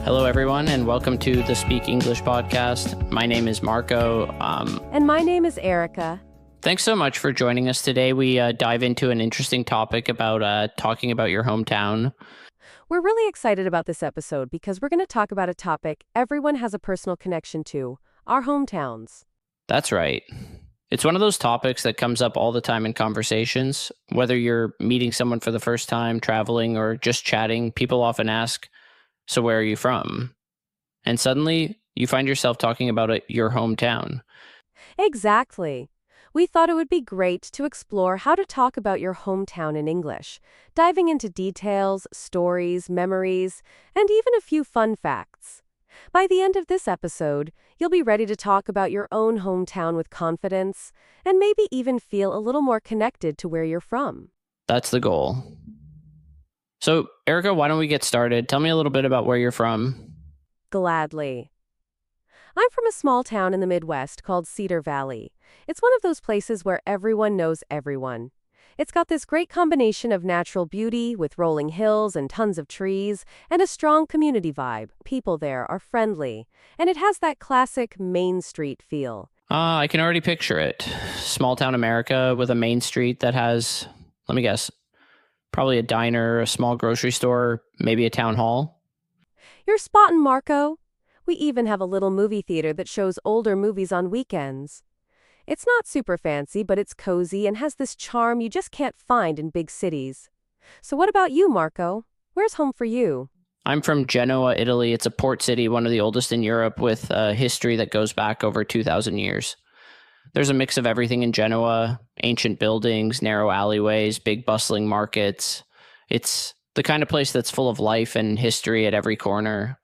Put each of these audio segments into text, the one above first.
Hello, everyone, and welcome to the Speak English podcast. My name is Marco. And my name is Erica. Thanks so much for joining us today. We dive into an interesting topic about talking about your hometown. We're really excited about this episode because we're going to talk about a topic everyone has a personal connection to, our hometowns. That's right. It's one of those topics that comes up all the time in conversations. Whether you're meeting someone for the first time, traveling, or just chatting, people often ask, "So where are you from?" And suddenly you find yourself talking about your hometown. Exactly. We thought it would be great to explore how to talk about your hometown in English, diving into details, stories, memories, and even a few fun facts. By the end of this episode, you'll be ready to talk about your own hometown with confidence, and maybe even feel a little more connected to where you're from. That's the goal. So, Erica, why don't we get started? Tell me a little bit about where you're from. Gladly. I'm from a small town in the Midwest called Cedar Valley. It's one of those places where everyone knows everyone. It's got this great combination of natural beauty with rolling hills and tons of trees and a strong community vibe. People there are friendly, and it has that classic Main Street feel. I can already picture it. Small town America with a main street that has, let me guess, probably a diner, a small grocery store, maybe a town hall. You're spotting, Marco. We even have a little movie theater that shows older movies on weekends. It's not super fancy, but it's cozy and has this charm you just can't find in big cities. So what about you, Marco? Where's home for you? I'm from Genoa, Italy. It's a port city, one of the oldest in Europe, with a history that goes back over 2,000 years. There's a mix of everything in Genoa: ancient buildings, narrow alleyways, big bustling markets. It's the kind of place that's full of life and history at every corner.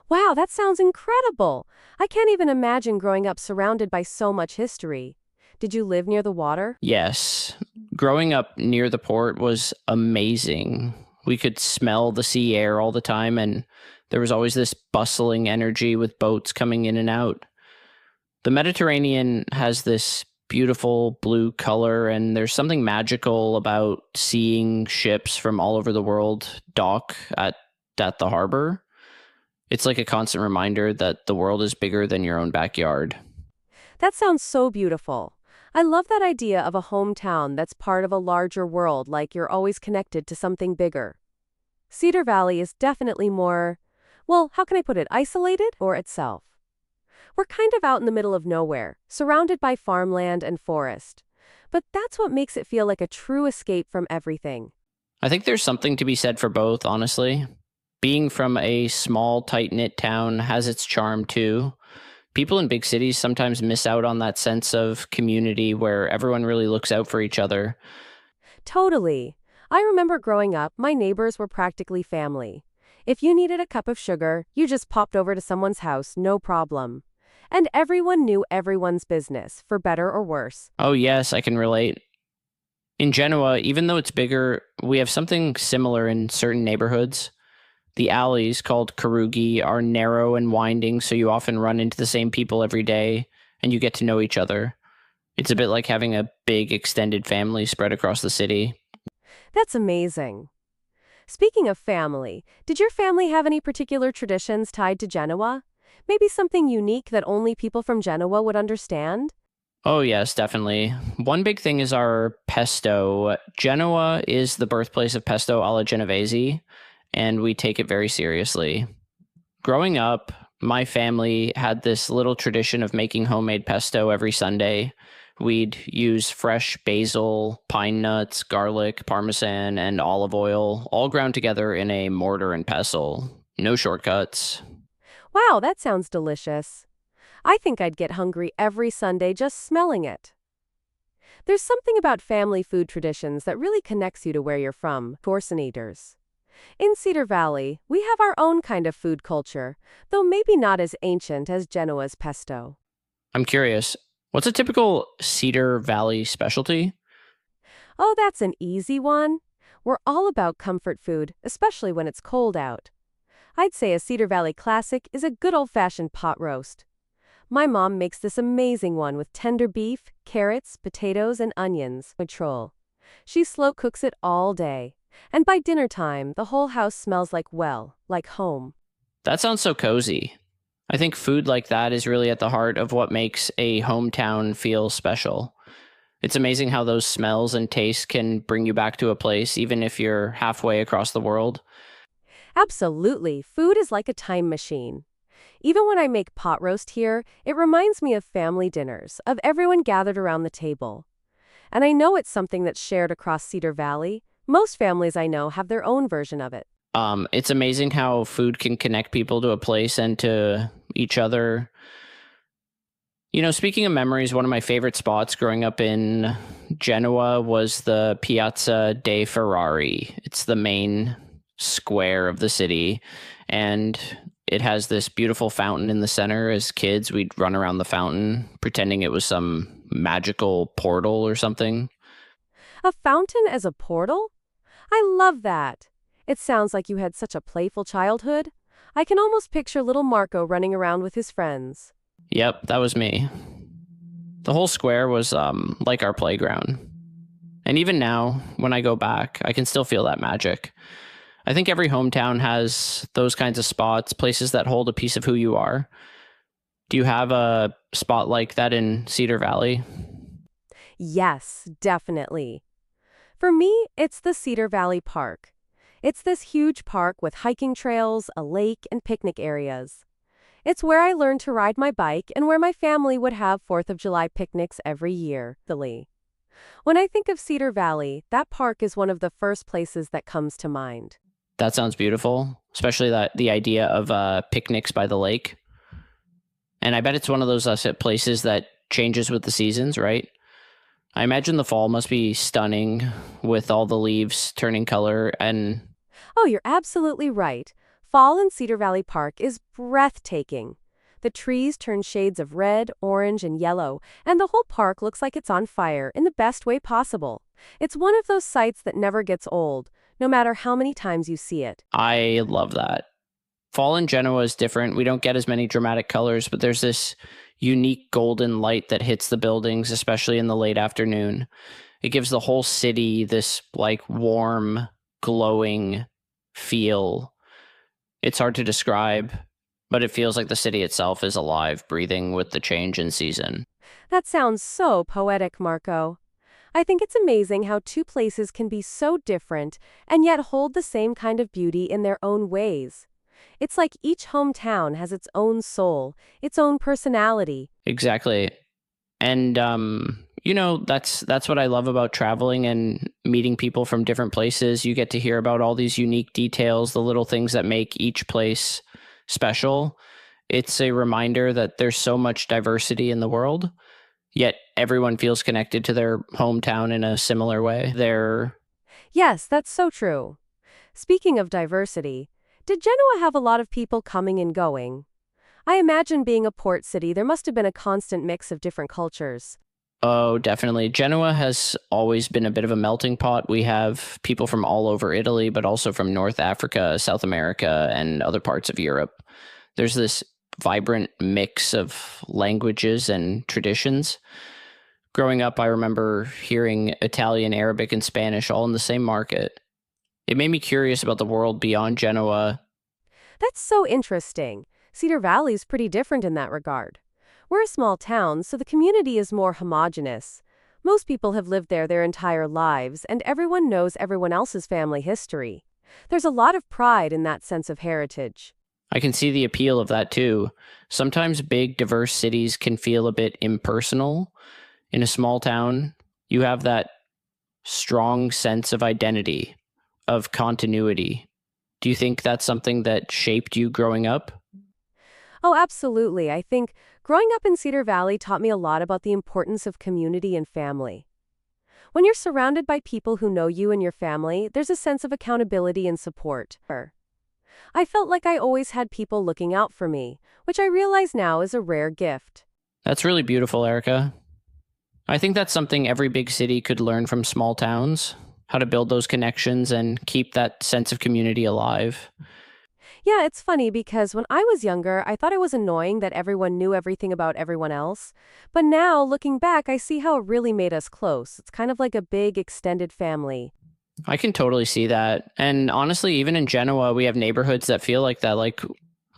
Wow, that sounds incredible. I can't even imagine growing up surrounded by so much history. Did you live near the water? Yes. Growing up near the port was amazing. We could smell the sea air all the time, and there was always this bustling energy with boats coming in and out. The Mediterranean has this beautiful blue color, and there's something magical about seeing ships from all over the world dock at the harbor. It's like a constant reminder that the world is bigger than your own backyard. That sounds so beautiful. I love that idea of a hometown that's part of a larger world, like you're always connected to something bigger. Cedar Valley is definitely more, well, how can I put it, isolated or itself? We're kind of out in the middle of nowhere, surrounded by farmland and forest. But that's what makes it feel like a true escape from everything. I think there's something to be said for both, honestly. Being from a small, tight-knit town has its charm too. People in big cities sometimes miss out on that sense of community where everyone really looks out for each other. Totally. I remember growing up, my neighbors were practically family. If you needed a cup of sugar, you just popped over to someone's house, no problem. And everyone knew everyone's business, for better or worse. Oh yes, I can relate. In Genoa, even though it's bigger, we have something similar in certain neighborhoods. The alleys, called Carugi, are narrow and winding, so you often run into the same people every day, and you get to know each other. It's a bit like having a big extended family spread across the city. That's amazing. Speaking of family, did your family have any particular traditions tied to Genoa? Maybe something unique that only people from Genoa would understand? Oh yes, definitely. One big thing is our pesto. Genoa is the birthplace of pesto alla Genovese, and we take it very seriously. Growing up, my family had this little tradition of making homemade pesto every Sunday. We'd use fresh basil, pine nuts, garlic, parmesan, and olive oil, all ground together in a mortar and pestle. No shortcuts. Wow, that sounds delicious. I think I'd get hungry every Sunday just smelling it. There's something about family food traditions that really connects you to where you're from, Torsen eaters. In Cedar Valley, we have our own kind of food culture, though maybe not as ancient as Genoa's pesto. I'm curious, what's a typical Cedar Valley specialty? Oh, that's an easy one. We're all about comfort food, especially when it's cold out. I'd say a Cedar Valley classic is a good old-fashioned pot roast. My mom makes this amazing one with tender beef, carrots, potatoes, and onions. Patrol. She slow cooks it all day. And by dinner time, the whole house smells like home. That sounds so cozy. I think food like that is really at the heart of what makes a hometown feel special. It's amazing how those smells and tastes can bring you back to a place, even if you're halfway across the world. Absolutely. Food is like a time machine. Even when I make pot roast here, it reminds me of family dinners, of everyone gathered around the table. And I know it's something that's shared across Cedar Valley. Most families I know have their own version of it. It's amazing how food can connect people to a place and to each other. You know, speaking of memories, one of my favorite spots growing up in Genoa was the Piazza dei Ferrari. It's the main square of the city, and it has this beautiful fountain in the center. As kids, we'd run around the fountain pretending it was some magical portal or something. A fountain as a portal? I love that. It sounds like you had such a playful childhood. I can almost picture little Marco running around with his friends. Yep, that was me. The whole square was like our playground. And even now, when I go back, I can still feel that magic. I think every hometown has those kinds of spots, places that hold a piece of who you are. Do you have a spot like that in Cedar Valley? Yes, definitely. For me, it's the Cedar Valley Park. It's this huge park with hiking trails, a lake, and picnic areas. It's where I learned to ride my bike and where my family would have 4th of July picnics every year. When I think of Cedar Valley, that park is one of the first places that comes to mind. That sounds beautiful, especially the idea of picnics by the lake. And I bet it's one of those places that changes with the seasons, right? I imagine the fall must be stunning with all the leaves turning color and Oh, you're absolutely right. Fall in Cedar Valley Park is breathtaking. The trees turn shades of red, orange, and yellow, and the whole park looks like it's on fire in the best way possible. It's one of those sights that never gets old, no matter how many times you see it. I love that. Fall in Genoa is different. We don't get as many dramatic colors, but there's this unique golden light that hits the buildings, especially in the late afternoon. It gives the whole city this like warm, glowing feel. It's hard to describe, but it feels like the city itself is alive, breathing with the change in season. That sounds so poetic, Marco. I think it's amazing how two places can be so different and yet hold the same kind of beauty in their own ways. It's like each hometown has its own soul, its own personality. Exactly. And you know, that's what I love about traveling and meeting people from different places. You get to hear about all these unique details, the little things that make each place special. It's a reminder that there's so much diversity in the world, yet everyone feels connected to their hometown in a similar way. Yes, that's so true. Speaking of diversity, did Genoa have a lot of people coming and going? I imagine being a port city, there must have been a constant mix of different cultures. Oh, definitely. Genoa has always been a bit of a melting pot. We have people from all over Italy, but also from North Africa, South America, and other parts of Europe. There's this vibrant mix of languages and traditions. Growing up, I remember hearing Italian, Arabic, and Spanish all in the same market. It made me curious about the world beyond Genoa. That's so interesting. Cedar Valley's pretty different in that regard. We're a small town, so the community is more homogeneous. Most people have lived there their entire lives, and everyone knows everyone else's family history. There's a lot of pride in that sense of heritage. I can see the appeal of that too. Sometimes big, diverse cities can feel a bit impersonal. In a small town, you have that strong sense of identity, of continuity. Do you think that's something that shaped you growing up? Oh, absolutely. I think growing up in Cedar Valley taught me a lot about the importance of community and family. When you're surrounded by people who know you and your family, there's a sense of accountability and support. I felt like I always had people looking out for me, which I realize now is a rare gift. That's really beautiful, Erica. I think that's something every big city could learn from small towns, how to build those connections and keep that sense of community alive. Yeah, it's funny because when I was younger, I thought it was annoying that everyone knew everything about everyone else. But now, looking back, I see how it really made us close. It's kind of like a big, extended family. I can totally see that. And honestly, even in Genoa, we have neighborhoods that feel like that. Like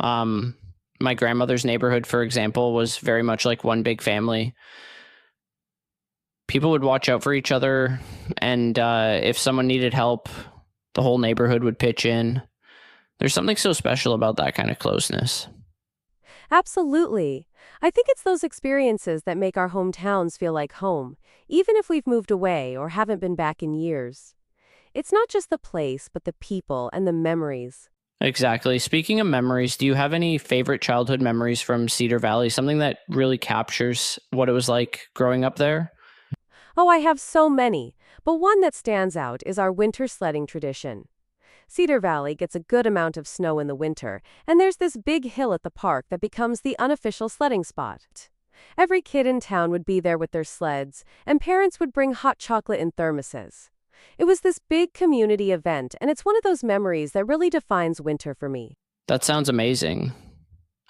My grandmother's neighborhood, for example, was very much like one big family. People would watch out for each other, and if someone needed help, the whole neighborhood would pitch in. There's something so special about that kind of closeness. Absolutely. I think it's those experiences that make our hometowns feel like home, even if we've moved away or haven't been back in years. It's not just the place, but the people and the memories. Exactly. Speaking of memories, do you have any favorite childhood memories from Cedar Valley? Something that really captures what it was like growing up there? Oh, I have so many, but one that stands out is our winter sledding tradition. Cedar Valley gets a good amount of snow in the winter, and there's this big hill at the park that becomes the unofficial sledding spot. Every kid in town would be there with their sleds, and parents would bring hot chocolate in thermoses. It was this big community event, and it's one of those memories that really defines winter for me. That sounds amazing.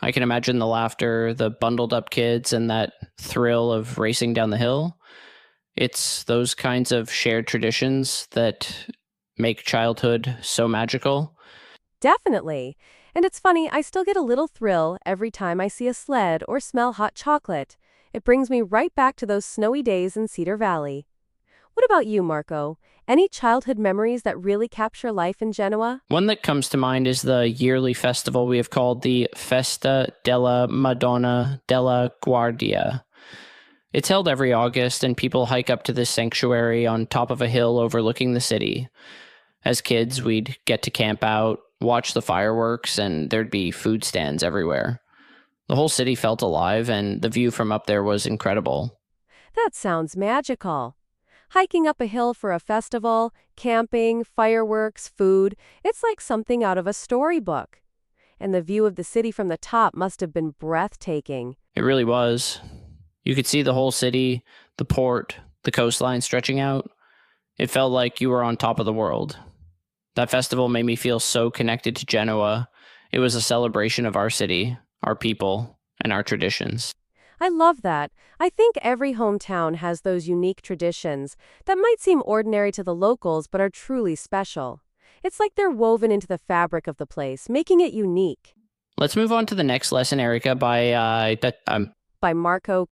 I can imagine the laughter, the bundled up kids, and that thrill of racing down the hill. It's those kinds of shared traditions that make childhood so magical. Definitely. And it's funny, I still get a little thrill every time I see a sled or smell hot chocolate. It brings me right back to those snowy days in Cedar Valley. What about you, Marco? Any childhood memories that really capture life in Genoa? One that comes to mind is the yearly festival we have called the Festa della Madonna della Guardia. It's held every August, and people hike up to this sanctuary on top of a hill overlooking the city. As kids, we'd get to camp out, watch the fireworks, and there'd be food stands everywhere. The whole city felt alive, and the view from up there was incredible. That sounds magical. Hiking up a hill for a festival, camping, fireworks, food, it's like something out of a storybook. And the view of the city from the top must have been breathtaking. It really was. You could see the whole city, the port, the coastline stretching out. It felt like you were on top of the world. That festival made me feel so connected to Genoa. It was a celebration of our city, our people, and our traditions. I love that. I think every hometown has those unique traditions that might seem ordinary to the locals but are truly special. It's like they're woven into the fabric of the place, making it unique. Let's move on to the next lesson, Erica, by By Marco